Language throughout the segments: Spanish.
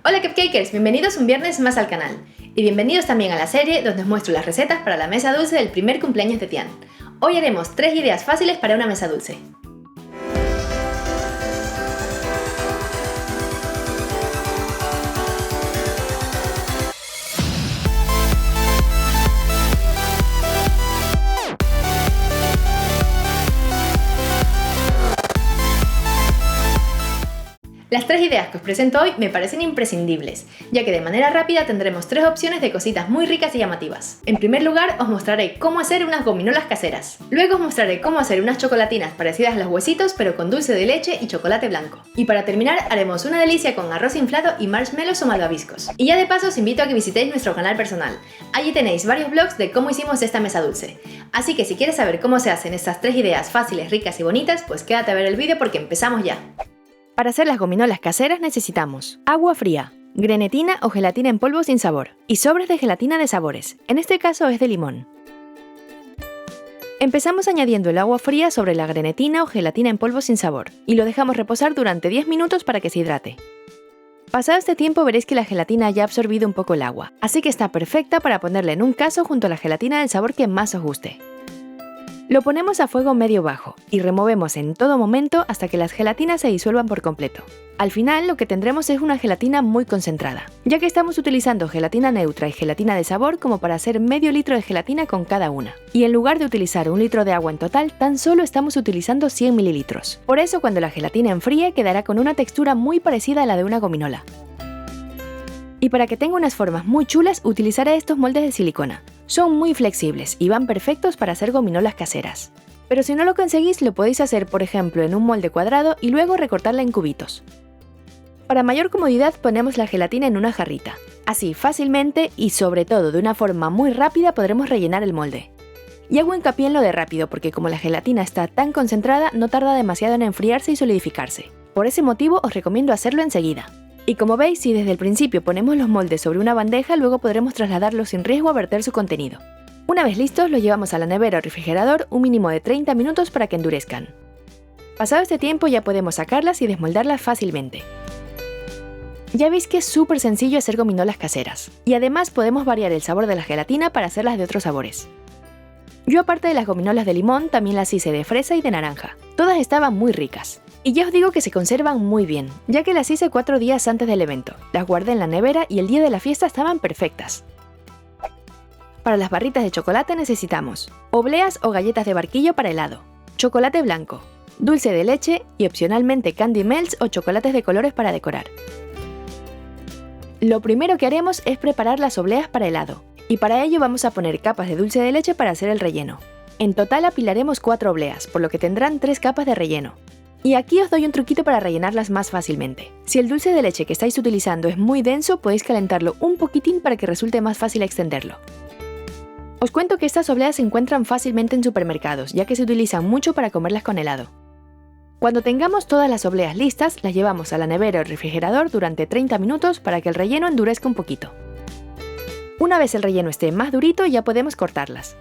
Hola Cupcakers, bienvenidos un viernes más al canal. Y bienvenidos también a la serie donde os muestro las recetas para la mesa dulce del primer cumpleaños de Tian. Hoy haremos 3 ideas fáciles para una mesa dulce. Las 3 ideas que os presento hoy me parecen imprescindibles, ya que de manera rápida tendremos 3 opciones de cositas muy ricas y llamativas. En primer lugar, os mostraré cómo hacer unas gominolas caseras. Luego os mostraré cómo hacer unas chocolatinas parecidas a los huesitos, pero con dulce de leche y chocolate blanco. Y para terminar, haremos una delicia con arroz inflado y marshmallows o malvaviscos. Y ya de paso os invito a que visitéis nuestro canal personal. Allí tenéis varios vlogs de cómo hicimos esta mesa dulce. Así que si quieres saber cómo se hacen estas 3 ideas fáciles, ricas y bonitas, pues quédate a ver el vídeo porque empezamos ya. Para hacer las gominolas caseras necesitamos agua fría, grenetina o gelatina en polvo sin sabor y sobres de gelatina de sabores, en este caso es de limón. Empezamos añadiendo el agua fría sobre la grenetina o gelatina en polvo sin sabor y lo dejamos reposar durante 10 minutos para que se hidrate. Pasado este tiempo veréis que la gelatina ya ha absorbido un poco el agua, así que está perfecta para ponerla en un caso junto a la gelatina del sabor que más os guste. Lo ponemos a fuego medio-bajo y removemos en todo momento hasta que las gelatinas se disuelvan por completo. Al final lo que tendremos es una gelatina muy concentrada, ya que estamos utilizando gelatina neutra y gelatina de sabor como para hacer medio litro de gelatina con cada una. Y en lugar de utilizar 1 litro de agua en total, tan solo estamos utilizando 100 mililitros. Por eso cuando la gelatina enfríe quedará con una textura muy parecida a la de una gominola. Y para que tenga unas formas muy chulas utilizaré estos moldes de silicona. Son muy flexibles y van perfectos para hacer gominolas caseras. Pero si no lo conseguís, lo podéis hacer por ejemplo en un molde cuadrado y luego recortarla en cubitos. Para mayor comodidad ponemos la gelatina en una jarrita. Así fácilmente y sobre todo de una forma muy rápida podremos rellenar el molde. Y hago hincapié en lo de rápido porque como la gelatina está tan concentrada no tarda demasiado en enfriarse y solidificarse. Por ese motivo os recomiendo hacerlo enseguida. Y como veis, si desde el principio ponemos los moldes sobre una bandeja, luego podremos trasladarlos sin riesgo a verter su contenido. Una vez listos, los llevamos a la nevera o refrigerador un mínimo de 30 minutos para que endurezcan. Pasado este tiempo ya podemos sacarlas y desmoldarlas fácilmente. Ya veis que es súper sencillo hacer gominolas caseras. Y además podemos variar el sabor de la gelatina para hacerlas de otros sabores. Yo aparte de las gominolas de limón, también las hice de fresa y de naranja. Todas estaban muy ricas. Y ya os digo que se conservan muy bien, ya que las hice 4 días antes del evento. Las guardé en la nevera y el día de la fiesta estaban perfectas. Para las barritas de chocolate necesitamos obleas o galletas de barquillo para helado, chocolate blanco, dulce de leche y opcionalmente candy melts o chocolates de colores para decorar. Lo primero que haremos es preparar las obleas para helado, y para ello vamos a poner capas de dulce de leche para hacer el relleno. En total apilaremos 4 obleas, por lo que tendrán 3 capas de relleno. Y aquí os doy un truquito para rellenarlas más fácilmente. Si el dulce de leche que estáis utilizando es muy denso, podéis calentarlo un poquitín para que resulte más fácil extenderlo. Os cuento que estas obleas se encuentran fácilmente en supermercados, ya que se utilizan mucho para comerlas con helado. Cuando tengamos todas las obleas listas, las llevamos a la nevera o refrigerador durante 30 minutos para que el relleno endurezca un poquito. Una vez el relleno esté más durito, ya podemos cortarlas.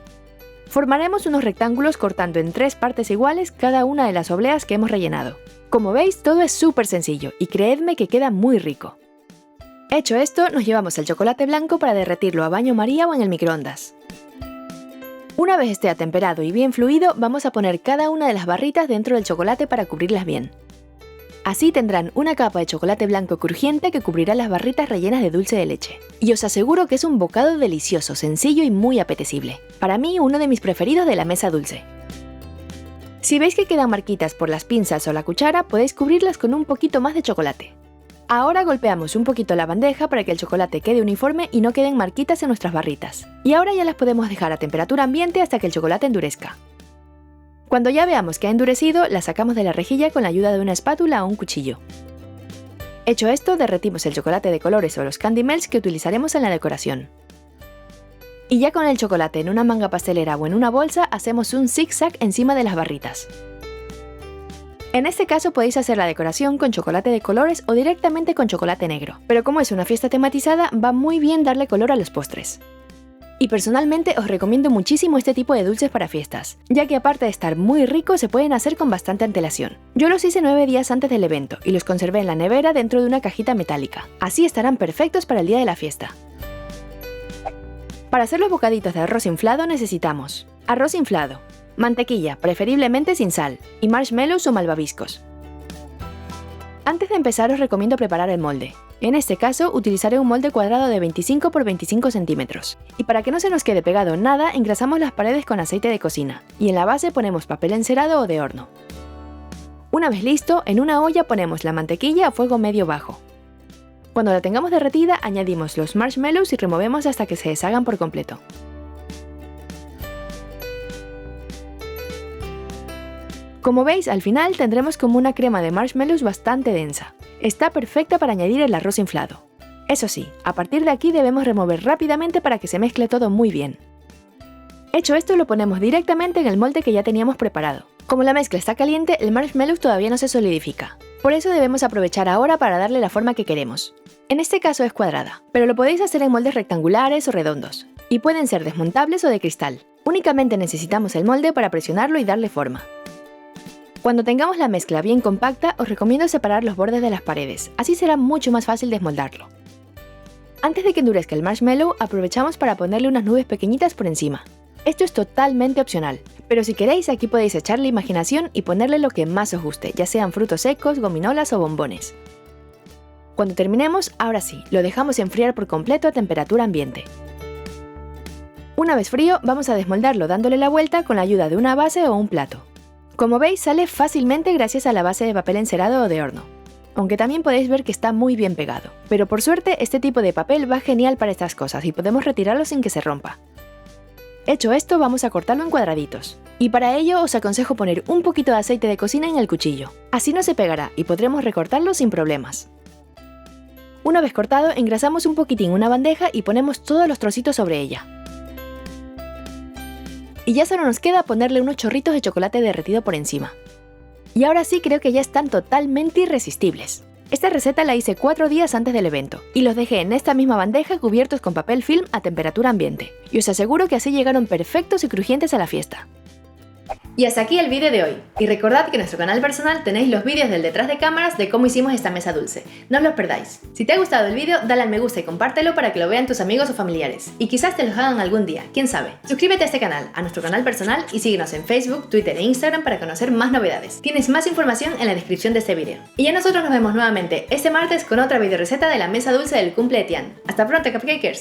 Formaremos unos rectángulos cortando en 3 partes iguales cada una de las obleas que hemos rellenado. Como veis, todo es súper sencillo y creedme que queda muy rico. Hecho esto, nos llevamos el chocolate blanco para derretirlo a baño María o en el microondas. Una vez esté atemperado y bien fluido, vamos a poner cada una de las barritas dentro del chocolate para cubrirlas bien. Así tendrán una capa de chocolate blanco crujiente que cubrirá las barritas rellenas de dulce de leche. Y os aseguro que es un bocado delicioso, sencillo y muy apetecible. Para mí, uno de mis preferidos de la mesa dulce. Si veis que quedan marquitas por las pinzas o la cuchara, podéis cubrirlas con un poquito más de chocolate. Ahora golpeamos un poquito la bandeja para que el chocolate quede uniforme y no queden marquitas en nuestras barritas. Y ahora ya las podemos dejar a temperatura ambiente hasta que el chocolate endurezca. Cuando ya veamos que ha endurecido, la sacamos de la rejilla con la ayuda de una espátula o un cuchillo. Hecho esto, derretimos el chocolate de colores o los candy melts que utilizaremos en la decoración. Y ya con el chocolate en una manga pastelera o en una bolsa, hacemos un zigzag encima de las barritas. En este caso podéis hacer la decoración con chocolate de colores o directamente con chocolate negro, pero como es una fiesta tematizada, va muy bien darle color a los postres. Y personalmente os recomiendo muchísimo este tipo de dulces para fiestas, ya que aparte de estar muy ricos se pueden hacer con bastante antelación. Yo los hice 9 días antes del evento y los conservé en la nevera dentro de una cajita metálica. Así estarán perfectos para el día de la fiesta. Para hacer los bocaditos de arroz inflado necesitamos arroz inflado, mantequilla, preferiblemente sin sal, y marshmallows o malvaviscos. Antes de empezar os recomiendo preparar el molde. En este caso utilizaré un molde cuadrado de 25 por 25 centímetros. Y para que no se nos quede pegado nada, engrasamos las paredes con aceite de cocina. Y en la base ponemos papel encerado o de horno. Una vez listo, en una olla ponemos la mantequilla a fuego medio bajo. Cuando la tengamos derretida, añadimos los marshmallows y removemos hasta que se deshagan por completo. Como veis, al final tendremos como una crema de marshmallows bastante densa. Está perfecta para añadir el arroz inflado. Eso sí, a partir de aquí debemos remover rápidamente para que se mezcle todo muy bien. Hecho esto, lo ponemos directamente en el molde que ya teníamos preparado. Como la mezcla está caliente, el marshmallow todavía no se solidifica. Por eso debemos aprovechar ahora para darle la forma que queremos. En este caso es cuadrada, pero lo podéis hacer en moldes rectangulares o redondos. Y pueden ser desmontables o de cristal. Únicamente necesitamos el molde para presionarlo y darle forma. Cuando tengamos la mezcla bien compacta, os recomiendo separar los bordes de las paredes, así será mucho más fácil desmoldarlo. Antes de que endurezca el marshmallow, aprovechamos para ponerle unas nubes pequeñitas por encima. Esto es totalmente opcional, pero si queréis aquí podéis echarle imaginación y ponerle lo que más os guste, ya sean frutos secos, gominolas o bombones. Cuando terminemos, ahora sí, lo dejamos enfriar por completo a temperatura ambiente. Una vez frío, vamos a desmoldarlo dándole la vuelta con la ayuda de una base o un plato. Como veis, sale fácilmente gracias a la base de papel encerado o de horno, aunque también podéis ver que está muy bien pegado. Pero por suerte, este tipo de papel va genial para estas cosas y podemos retirarlo sin que se rompa. Hecho esto, vamos a cortarlo en cuadraditos. Y para ello os aconsejo poner un poquito de aceite de cocina en el cuchillo. Así no se pegará y podremos recortarlo sin problemas. Una vez cortado, engrasamos un poquitín una bandeja y ponemos todos los trocitos sobre ella. Y ya solo nos queda ponerle unos chorritos de chocolate derretido por encima. Y ahora sí creo que ya están totalmente irresistibles. Esta receta la hice 4 días antes del evento, y los dejé en esta misma bandeja cubiertos con papel film a temperatura ambiente. Y os aseguro que así llegaron perfectos y crujientes a la fiesta. Y hasta aquí el vídeo de hoy. Y recordad que en nuestro canal personal tenéis los vídeos del detrás de cámaras de cómo hicimos esta mesa dulce. No os los perdáis. Si te ha gustado el vídeo, dale al me gusta y compártelo para que lo vean tus amigos o familiares. Y quizás te los hagan algún día, quién sabe. Suscríbete a este canal, a nuestro canal personal y síguenos en Facebook, Twitter e Instagram para conocer más novedades. Tienes más información en la descripción de este vídeo. Y ya nosotros nos vemos nuevamente este martes con otra video receta de la mesa dulce del cumple de Tian. Hasta pronto, cupcakers.